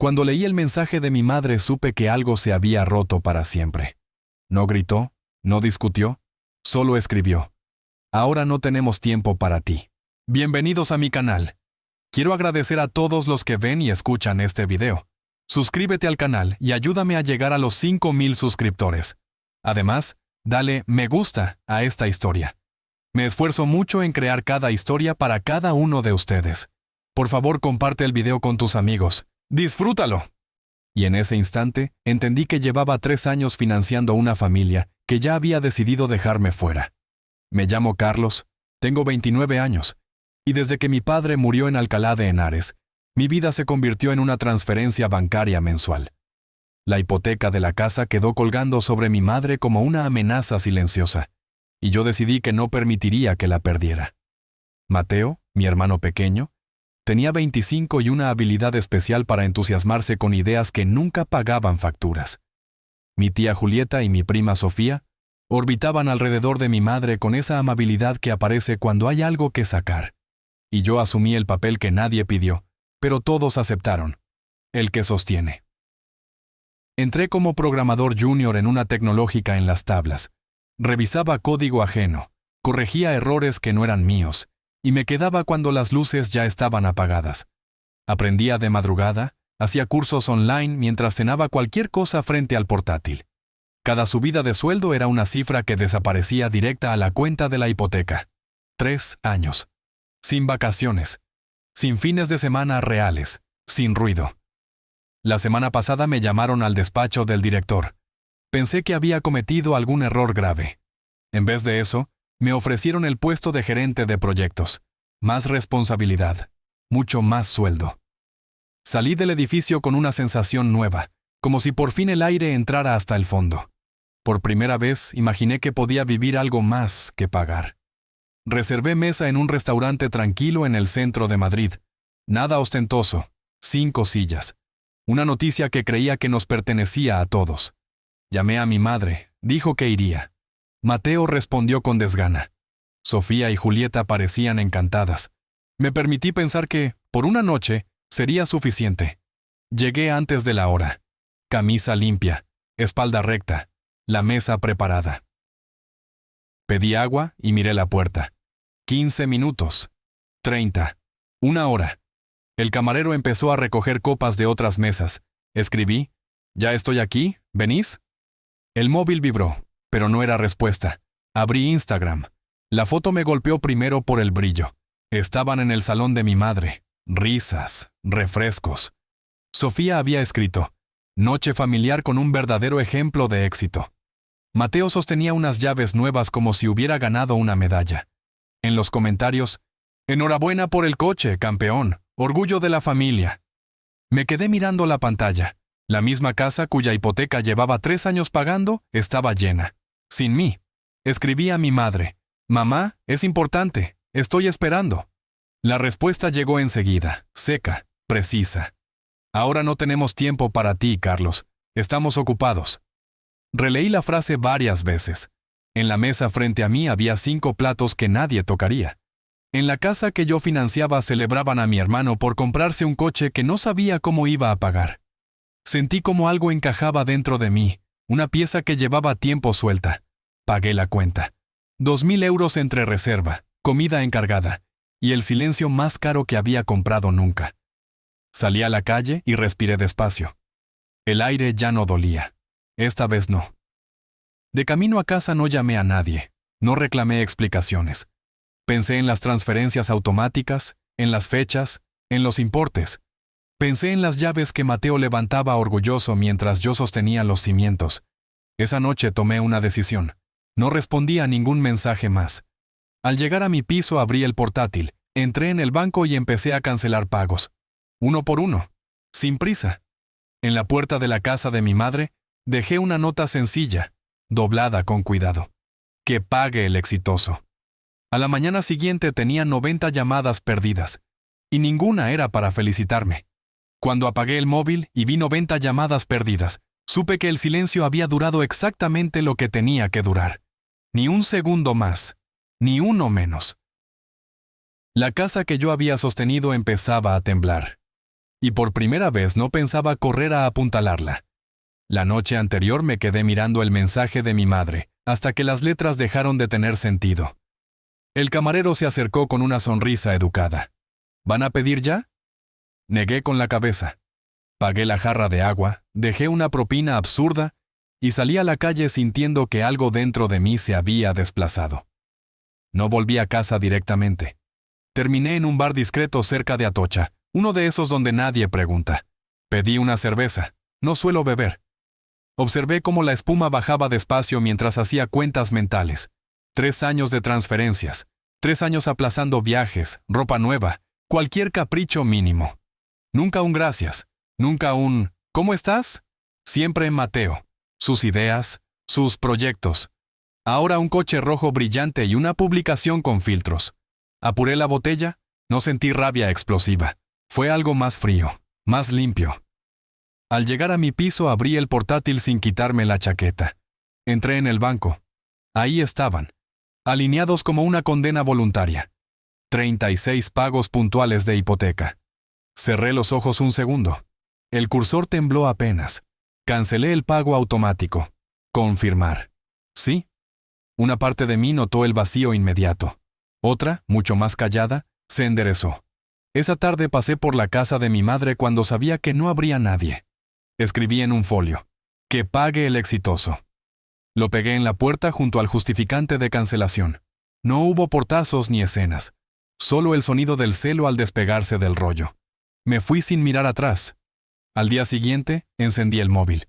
Cuando leí el mensaje de mi madre supe que algo se había roto para siempre. No gritó, no discutió, solo escribió: ahora no tenemos tiempo para ti. Bienvenidos a mi canal. Quiero agradecer a todos los que ven y escuchan este video. Suscríbete al canal y ayúdame a llegar a los 5,000 suscriptores. Además, dale me gusta a esta historia. Me esfuerzo mucho en crear cada historia para cada uno de ustedes. Por favor, comparte el video con tus amigos. ¡Disfrútalo! Y en ese instante, entendí que llevaba 3 años financiando una familia que ya había decidido dejarme fuera. Me llamo Carlos, tengo 29 años, y desde que mi padre murió en Alcalá de Henares, mi vida se convirtió en una transferencia bancaria mensual. La hipoteca de la casa quedó colgando sobre mi madre como una amenaza silenciosa, y yo decidí que no permitiría que la perdiera. Mateo, mi hermano pequeño, tenía 25 y una habilidad especial para entusiasmarse con ideas que nunca pagaban facturas. Mi tía Julieta y mi prima Sofía orbitaban alrededor de mi madre con esa amabilidad que aparece cuando hay algo que sacar. Y yo asumí el papel que nadie pidió, pero todos aceptaron: el que sostiene. Entré como programador junior en una tecnológica en Las Tablas. Revisaba código ajeno, corregía errores que no eran míos, y me quedaba cuando las luces ya estaban apagadas. Aprendía de madrugada, hacía cursos online mientras cenaba cualquier cosa frente al portátil. Cada subida de sueldo era una cifra que desaparecía directa a la cuenta de la hipoteca. 3 años. Sin vacaciones. Sin fines de semana reales. Sin ruido. La semana pasada me llamaron al despacho del director. Pensé que había cometido algún error grave. En vez de eso, me ofrecieron el puesto de gerente de proyectos. Más responsabilidad. Mucho más sueldo. Salí del edificio con una sensación nueva, como si por fin el aire entrara hasta el fondo. Por primera vez imaginé que podía vivir algo más que pagar. Reservé mesa en un restaurante tranquilo en el centro de Madrid. Nada ostentoso. 5 sillas. Una noticia que creía que nos pertenecía a todos. Llamé a mi madre. Dijo que iría. Mateo respondió con desgana. Sofía y Julieta parecían encantadas. Me permití pensar que, por una noche, sería suficiente. Llegué antes de la hora. Camisa limpia, espalda recta, la mesa preparada. Pedí agua y miré la puerta. 15 minutos. 30. 1 hora. El camarero empezó a recoger copas de otras mesas. Escribí: «Ya estoy aquí, ¿venís?». El móvil vibró, pero no era respuesta. Abrí Instagram. La foto me golpeó primero por el brillo. Estaban en el salón de mi madre. Risas, refrescos. Sofía había escrito: «Noche familiar con un verdadero ejemplo de éxito». Mateo sostenía unas llaves nuevas como si hubiera ganado una medalla. En los comentarios: «Enhorabuena por el coche, campeón. Orgullo de la familia». Me quedé mirando la pantalla. La misma casa cuya hipoteca llevaba 3 años pagando estaba llena. Sin mí. Escribí a mi madre: «Mamá, es importante. Estoy esperando». La respuesta llegó enseguida, seca, precisa. «Ahora no tenemos tiempo para ti, Carlos. Estamos ocupados». Releí la frase varias veces. En la mesa frente a mí había 5 platos que nadie tocaría. En la casa que yo financiaba celebraban a mi hermano por comprarse un coche que no sabía cómo iba a pagar. Sentí como algo encajaba dentro de mí, una pieza que llevaba tiempo suelta. Pagué la cuenta. 2,000 euros entre reserva, comida encargada, y el silencio más caro que había comprado nunca. Salí a la calle y respiré despacio. El aire ya no dolía. Esta vez no. De camino a casa no llamé a nadie, no reclamé explicaciones. Pensé en las transferencias automáticas, en las fechas, en los importes. Pensé en las llaves que Mateo levantaba orgulloso mientras yo sostenía los cimientos. Esa noche tomé una decisión. No respondí a ningún mensaje más. Al llegar a mi piso abrí el portátil, entré en el banco y empecé a cancelar pagos. 1 por 1. Sin prisa. En la puerta de la casa de mi madre, dejé una nota sencilla, doblada con cuidado: «Que pague el exitoso». A la mañana siguiente tenía 90 llamadas perdidas, y ninguna era para felicitarme. Cuando apagué el móvil y vi 90 llamadas perdidas, supe que el silencio había durado exactamente lo que tenía que durar. Ni un segundo más, ni uno menos. La casa que yo había sostenido empezaba a temblar. y por primera vez no pensaba correr a apuntalarla. La noche anterior me quedé mirando el mensaje de mi madre, hasta que las letras dejaron de tener sentido. El camarero se acercó con una sonrisa educada. ¿Van a pedir ya? Negué con la cabeza. Pagué la jarra de agua, dejé una propina absurda y salí a la calle sintiendo que algo dentro de mí se había desplazado. No volví a casa directamente. Terminé en un bar discreto cerca de Atocha, uno de esos donde nadie pregunta. Pedí una cerveza. No suelo beber. Observé cómo la espuma bajaba despacio mientras hacía cuentas mentales. 3 años de transferencias, 3 años aplazando viajes, ropa nueva, cualquier capricho mínimo. Nunca un gracias, nunca un ¿cómo estás? Siempre Mateo, sus ideas, sus proyectos. Ahora un coche rojo brillante y una publicación con filtros. Apuré la botella, no sentí rabia explosiva. Fue algo más frío, más limpio. Al llegar a mi piso abrí el portátil sin quitarme la chaqueta. Entré en el banco. Ahí estaban, alineados como una condena voluntaria. 36 pagos puntuales de hipoteca. Cerré los ojos un segundo. El cursor tembló apenas. Cancelé el pago automático. Confirmar. ¿Sí? Una parte de mí notó el vacío inmediato. Otra, mucho más callada, se enderezó. Esa tarde pasé por la casa de mi madre cuando sabía que no habría nadie. Escribí en un folio: que pague el exitoso. Lo pegué en la puerta junto al justificante de cancelación. No hubo portazos ni escenas. Solo el sonido del celo al despegarse del rollo. Me fui sin mirar atrás. Al día siguiente, encendí el móvil.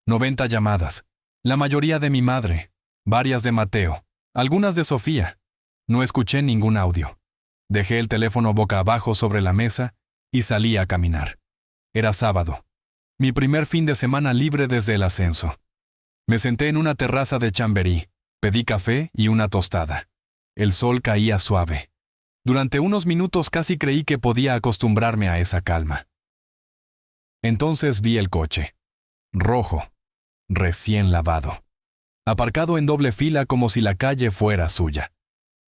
90 llamadas. La mayoría de mi madre. Varias de Mateo. Algunas de Sofía. No escuché ningún audio. Dejé el teléfono boca abajo sobre la mesa y salí a caminar. Era sábado. Mi primer fin de semana libre desde el ascenso. Me senté en una terraza de Chamberí. Pedí café y una tostada. El sol caía suave. Durante unos minutos casi creí que podía acostumbrarme a esa calma. Entonces vi el coche. Rojo. Recién lavado. Aparcado en doble fila como si la calle fuera suya.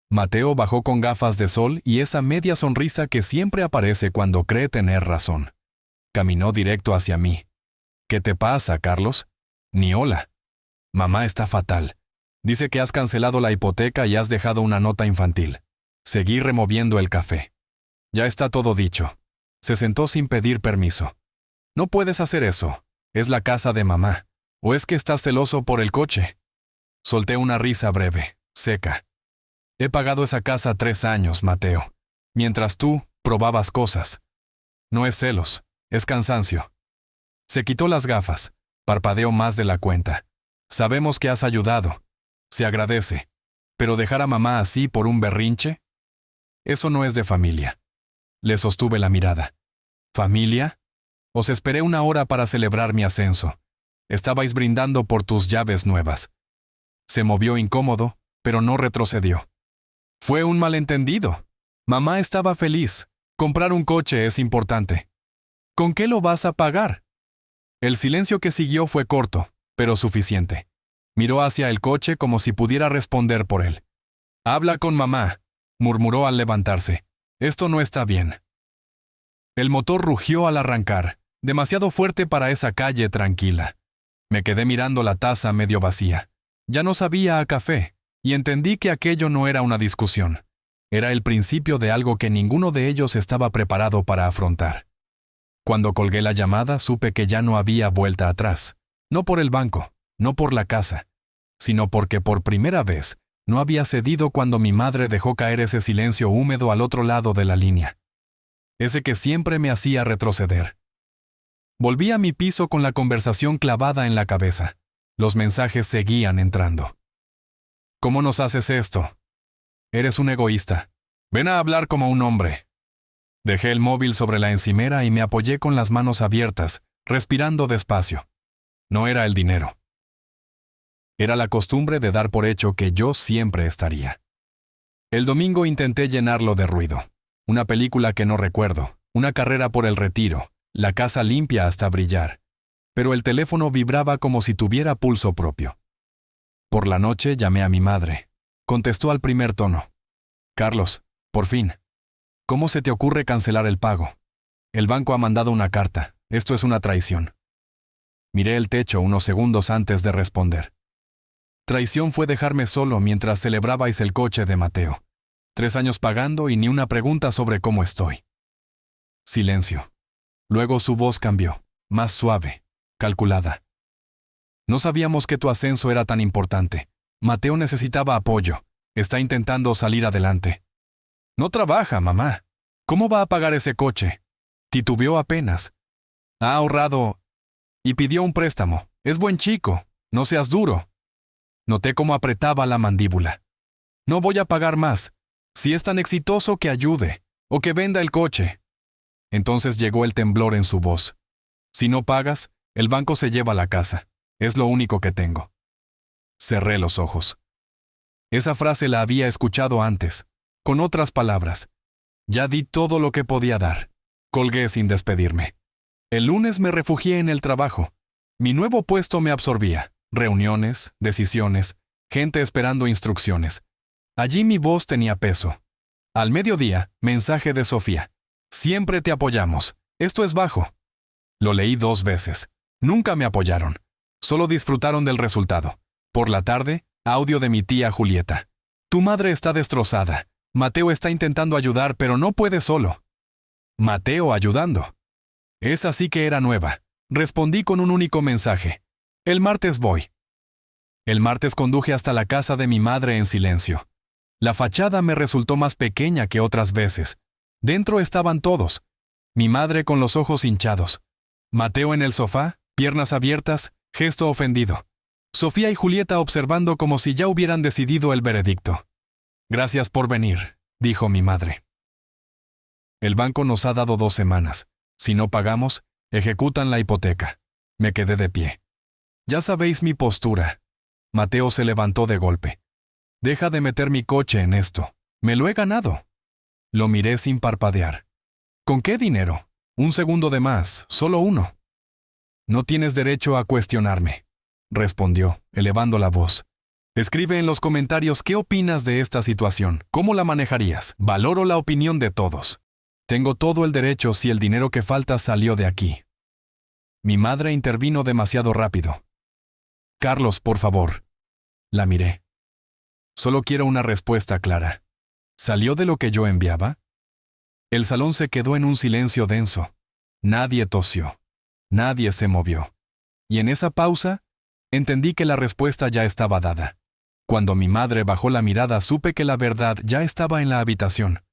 Mateo bajó con gafas de sol y esa media sonrisa que siempre aparece cuando cree tener razón. Caminó directo hacia mí. ¿Qué te pasa, Carlos? Ni hola. Mamá está fatal. Dice que has cancelado la hipoteca y has dejado una nota infantil. Seguí removiendo el café. Ya está todo dicho. Se sentó sin pedir permiso. No puedes hacer eso. Es la casa de mamá. ¿O es que estás celoso por el coche? Solté una risa breve, seca. He pagado esa casa 3 años, Mateo. Mientras tú probabas cosas. No es celos, es cansancio. Se quitó las gafas. Parpadeó más de la cuenta. Sabemos que has ayudado. Se agradece. Pero dejar a mamá así por un berrinche? Eso no es de familia. Le sostuve la mirada. ¿Familia? Os esperé 1 hora para celebrar mi ascenso. Estabais brindando por tus llaves nuevas. Se movió incómodo, pero no retrocedió. Fue un malentendido. Mamá estaba feliz. Comprar un coche es importante. ¿Con qué lo vas a pagar? El silencio que siguió fue corto, pero suficiente. Miró hacia el coche como si pudiera responder por él. Habla con mamá, murmuró al levantarse. Esto no está bien. El motor rugió al arrancar, demasiado fuerte para esa calle tranquila. Me quedé mirando la taza medio vacía. Ya no sabía a café, y entendí que aquello no era una discusión. Era el principio de algo que ninguno de ellos estaba preparado para afrontar. Cuando colgué la llamada, supe que ya no había vuelta atrás. No por el banco, no por la casa, sino porque por primera vez no había cedido cuando mi madre dejó caer ese silencio húmedo al otro lado de la línea. Ese que siempre me hacía retroceder. Volví a mi piso con la conversación clavada en la cabeza. Los mensajes seguían entrando. ¿Cómo nos haces esto? Eres un egoísta. Ven a hablar como un hombre. Dejé el móvil sobre la encimera y me apoyé con las manos abiertas, respirando despacio. No era el dinero. Era la costumbre de dar por hecho que yo siempre estaría. El domingo intenté llenarlo de ruido. Una película que no recuerdo, una carrera por el retiro, la casa limpia hasta brillar. Pero el teléfono vibraba como si tuviera pulso propio. Por la noche llamé a mi madre. Contestó al primer tono. Carlos, por fin. ¿Cómo se te ocurre cancelar el pago? El banco ha mandado una carta. Esto es una traición. Miré el techo unos segundos antes de responder. Traición fue dejarme solo mientras celebrabais el coche de Mateo. 3 años pagando y ni una pregunta sobre cómo estoy. Silencio. Luego su voz cambió, más suave, calculada. No sabíamos que tu ascenso era tan importante. Mateo necesitaba apoyo. Está intentando salir adelante. No trabaja, mamá. ¿Cómo va a pagar ese coche? Titubeó apenas. Ha ahorrado y pidió un préstamo. Es buen chico. No seas duro. Noté cómo apretaba la mandíbula. No voy a pagar más. Si es tan exitoso, que ayude, o que venda el coche. Entonces llegó el temblor en su voz. Si no pagas, el banco se lleva la casa. Es lo único que tengo. Cerré los ojos. Esa frase la había escuchado antes, con otras palabras. Ya di todo lo que podía dar. Colgué sin despedirme. El lunes me refugié en el trabajo. Mi nuevo puesto me absorbía. Reuniones, decisiones, gente esperando instrucciones. Allí mi voz tenía peso. Al mediodía, mensaje de Sofía. Siempre te apoyamos. Esto es bajo. Lo leí 2 veces. Nunca me apoyaron. Solo disfrutaron del resultado. Por la tarde, audio de mi tía Julieta. Tu madre está destrozada. Mateo está intentando ayudar, pero no puede solo. Mateo ayudando. Esa sí que era nueva. Respondí con un único mensaje. El martes voy. El martes conduje hasta la casa de mi madre en silencio. La fachada me resultó más pequeña que otras veces. Dentro estaban todos. Mi madre con los ojos hinchados. Mateo en el sofá, piernas abiertas, gesto ofendido. Sofía y Julieta observando como si ya hubieran decidido el veredicto. Gracias por venir, dijo mi madre. El banco nos ha dado 2 semanas. Si no pagamos, ejecutan la hipoteca. Me quedé de pie. Ya sabéis mi postura. Mateo se levantó de golpe. Deja de meter mi coche en esto. Me lo he ganado. Lo miré sin parpadear. ¿Con qué dinero? 1 segundo de más, solo 1. No tienes derecho a cuestionarme, respondió, elevando la voz. Escribe en los comentarios qué opinas de esta situación, cómo la manejarías. Valoro la opinión de todos. Tengo todo el derecho si el dinero que falta salió de aquí. Mi madre intervino demasiado rápido. Carlos, por favor. La miré. Solo quiero una respuesta clara. ¿Salió de lo que yo enviaba? El salón se quedó en un silencio denso. Nadie tosió. Nadie se movió. Y en esa pausa, entendí que la respuesta ya estaba dada. Cuando mi madre bajó la mirada, supe que la verdad ya estaba en la habitación.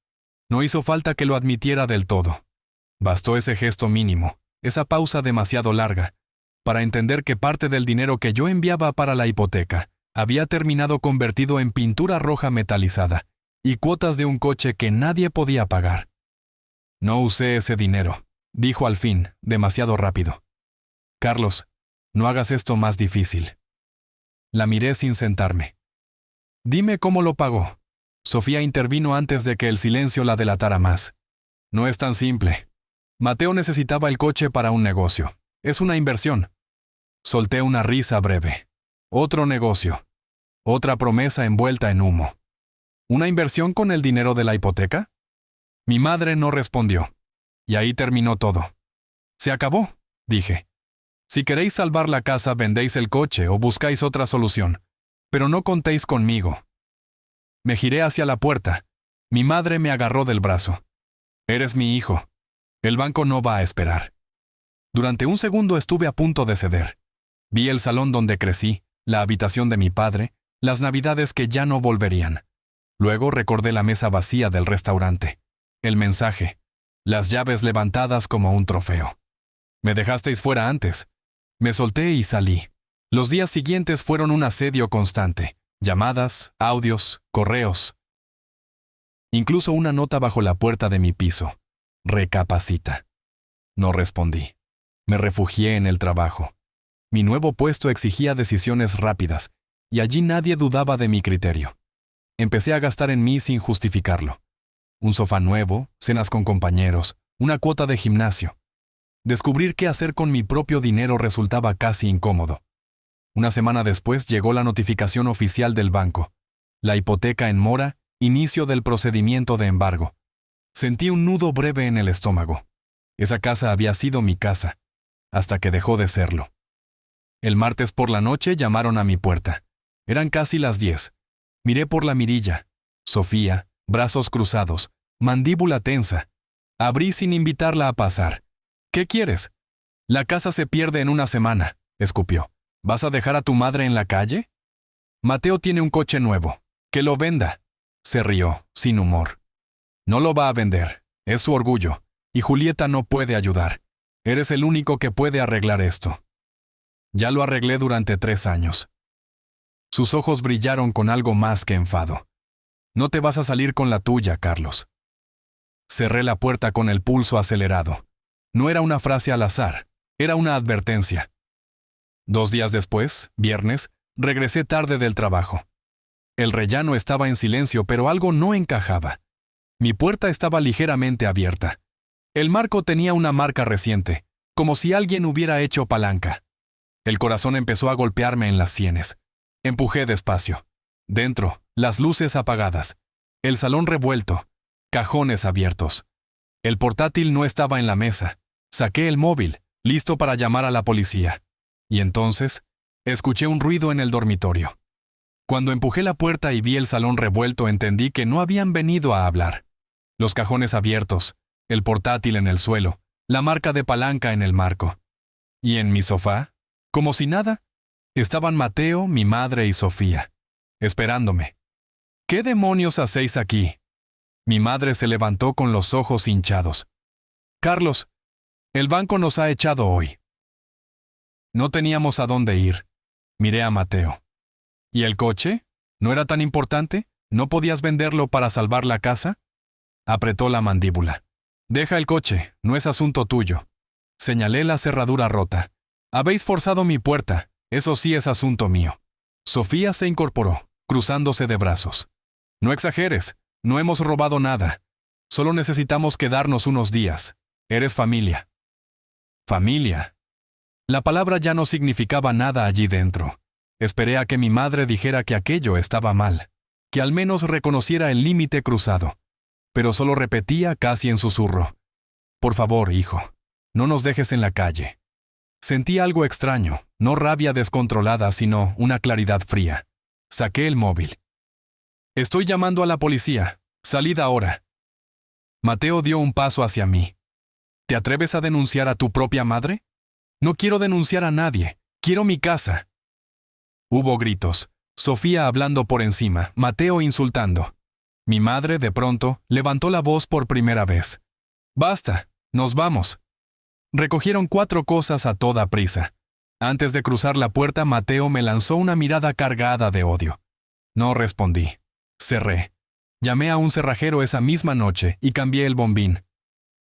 No hizo falta que lo admitiera del todo. Bastó ese gesto mínimo, esa pausa demasiado larga, para entender que parte del dinero que yo enviaba para la hipoteca había terminado convertido en pintura roja metalizada y cuotas de un coche que nadie podía pagar. No usé ese dinero, dijo al fin, demasiado rápido. Carlos, no hagas esto más difícil. La miré sin sentarme. Dime cómo lo pagó. Sofía intervino antes de que el silencio la delatara más. No es tan simple. Mateo necesitaba el coche para un negocio. Es una inversión. Solté una risa breve. Otro negocio. Otra promesa envuelta en humo. ¿Una inversión con el dinero de la hipoteca? Mi madre no respondió. Y ahí terminó todo. Se acabó, dije. Si queréis salvar la casa, vendéis el coche o buscáis otra solución. Pero no contéis conmigo. Me giré hacia la puerta. Mi madre me agarró del brazo. Eres mi hijo. El banco no va a esperar. Durante un segundo estuve a punto de ceder. Vi el salón donde crecí, la habitación de mi padre, las navidades que ya no volverían. Luego recordé la mesa vacía del restaurante. El mensaje. Las llaves levantadas como un trofeo. Me dejasteis fuera antes. Me solté y salí. Los días siguientes fueron un asedio constante. Llamadas, audios, correos. Incluso una nota bajo la puerta de mi piso. Recapacita. No respondí. Me refugié en el trabajo. Mi nuevo puesto exigía decisiones rápidas, y allí nadie dudaba de mi criterio. Empecé a gastar en mí sin justificarlo. Un sofá nuevo, cenas con compañeros, una cuota de gimnasio. Descubrir qué hacer con mi propio dinero resultaba casi incómodo. Una semana después llegó la notificación oficial del banco. La hipoteca en mora, inicio del procedimiento de embargo. Sentí un nudo breve en el estómago. Esa casa había sido mi casa, hasta que dejó de serlo. El martes por la noche llamaron a mi puerta. Eran casi las 10. Miré por la mirilla. Sofía, brazos cruzados, mandíbula tensa. Abrí sin invitarla a pasar. ¿Qué quieres? La casa se pierde en una semana, escupió. ¿Vas a dejar a tu madre en la calle? Mateo tiene un coche nuevo. Que lo venda. Se rió, sin humor. No lo va a vender. Es su orgullo. Y Julieta no puede ayudar. Eres el único que puede arreglar esto. Ya lo arreglé durante 3 años. Sus ojos brillaron con algo más que enfado. No te vas a salir con la tuya, Carlos. Cerré la puerta con el pulso acelerado. No era una frase al azar, era una advertencia. 2 días después, viernes, regresé tarde del trabajo. El rellano estaba en silencio, pero algo no encajaba. Mi puerta estaba ligeramente abierta. El marco tenía una marca reciente, como si alguien hubiera hecho palanca. El corazón empezó a golpearme en las sienes. Empujé despacio. Dentro, las luces apagadas. El salón revuelto. Cajones abiertos. El portátil no estaba en la mesa. Saqué el móvil, listo para llamar a la policía. Y entonces, escuché un ruido en el dormitorio. Cuando empujé la puerta y vi el salón revuelto, entendí que no habían venido a hablar. Los cajones abiertos, el portátil en el suelo, la marca de palanca en el marco. Y en mi sofá, como si nada, estaban Mateo, mi madre y Sofía, esperándome. ¿Qué demonios hacéis aquí? Mi madre se levantó con los ojos hinchados. Carlos, el banco nos ha echado hoy. No teníamos a dónde ir. Miré a Mateo. ¿Y el coche? ¿No era tan importante? ¿No podías venderlo para salvar la casa? Apretó la mandíbula. Deja el coche, no es asunto tuyo. Señalé la cerradura rota. Habéis forzado mi puerta, eso sí es asunto mío. Sofía se incorporó, cruzándose de brazos. No exageres, no hemos robado nada. Solo necesitamos quedarnos unos días. Eres familia. Familia. La palabra ya no significaba nada allí dentro. Esperé a que mi madre dijera que aquello estaba mal, que al menos reconociera el límite cruzado. Pero solo repetía casi en susurro. Por favor, hijo, no nos dejes en la calle. Sentí algo extraño, no rabia descontrolada, sino una claridad fría. Saqué el móvil. Estoy llamando a la policía. Salid ahora. Mateo dio un paso hacia mí. ¿Te atreves a denunciar a tu propia madre? No quiero denunciar a nadie. Quiero mi casa. Hubo gritos. Sofía hablando por encima, Mateo insultando. Mi madre, de pronto, levantó la voz por primera vez. Basta, nos vamos. Recogieron 4 cosas a toda prisa. Antes de cruzar la puerta, Mateo me lanzó una mirada cargada de odio. No respondí. Cerré. Llamé a un cerrajero esa misma noche y cambié el bombín.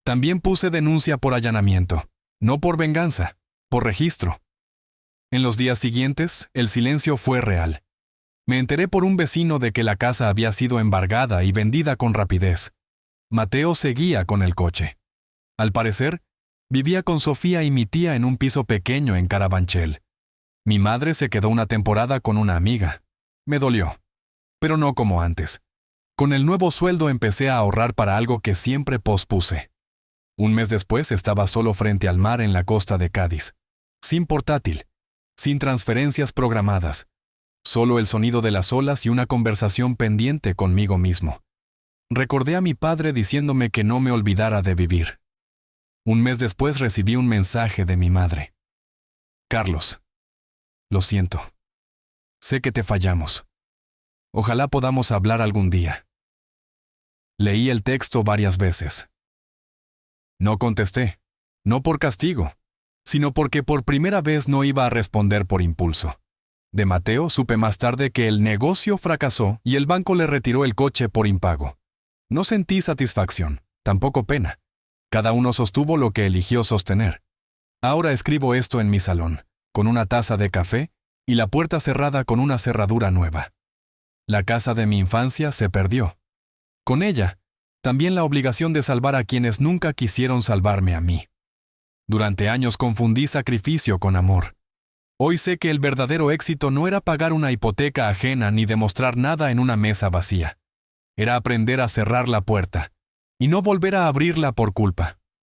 También puse denuncia por allanamiento. No por venganza, por registro. En los días siguientes, el silencio fue real. Me enteré por un vecino de que la casa había sido embargada y vendida con rapidez. Mateo seguía con el coche. Al parecer, vivía con Sofía y mi tía en un piso pequeño en Carabanchel. Mi madre se quedó una temporada con una amiga. Me dolió. Pero no como antes. Con el nuevo sueldo empecé a ahorrar para algo que siempre pospuse. Un mes después estaba solo frente al mar en la costa de Cádiz. Sin portátil. Sin transferencias programadas. Solo el sonido de las olas y una conversación pendiente conmigo mismo. Recordé a mi padre diciéndome que no me olvidara de vivir. Un mes después recibí un mensaje de mi madre. Carlos, lo siento. Sé que te fallamos. Ojalá podamos hablar algún día. Leí el texto varias veces. No contesté, no por castigo, sino porque por primera vez no iba a responder por impulso. De Mateo supe más tarde que el negocio fracasó y el banco le retiró el coche por impago. No sentí satisfacción, tampoco pena. Cada uno sostuvo lo que eligió sostener. Ahora escribo esto en mi salón, con una taza de café y la puerta cerrada con una cerradura nueva. La casa de mi infancia se perdió. Con ella, también la obligación de salvar a quienes nunca quisieron salvarme a mí. Durante años confundí sacrificio con amor. Hoy sé que el verdadero éxito no era pagar una hipoteca ajena ni demostrar nada en una mesa vacía. Era aprender a cerrar la puerta y no volver a abrirla por culpa.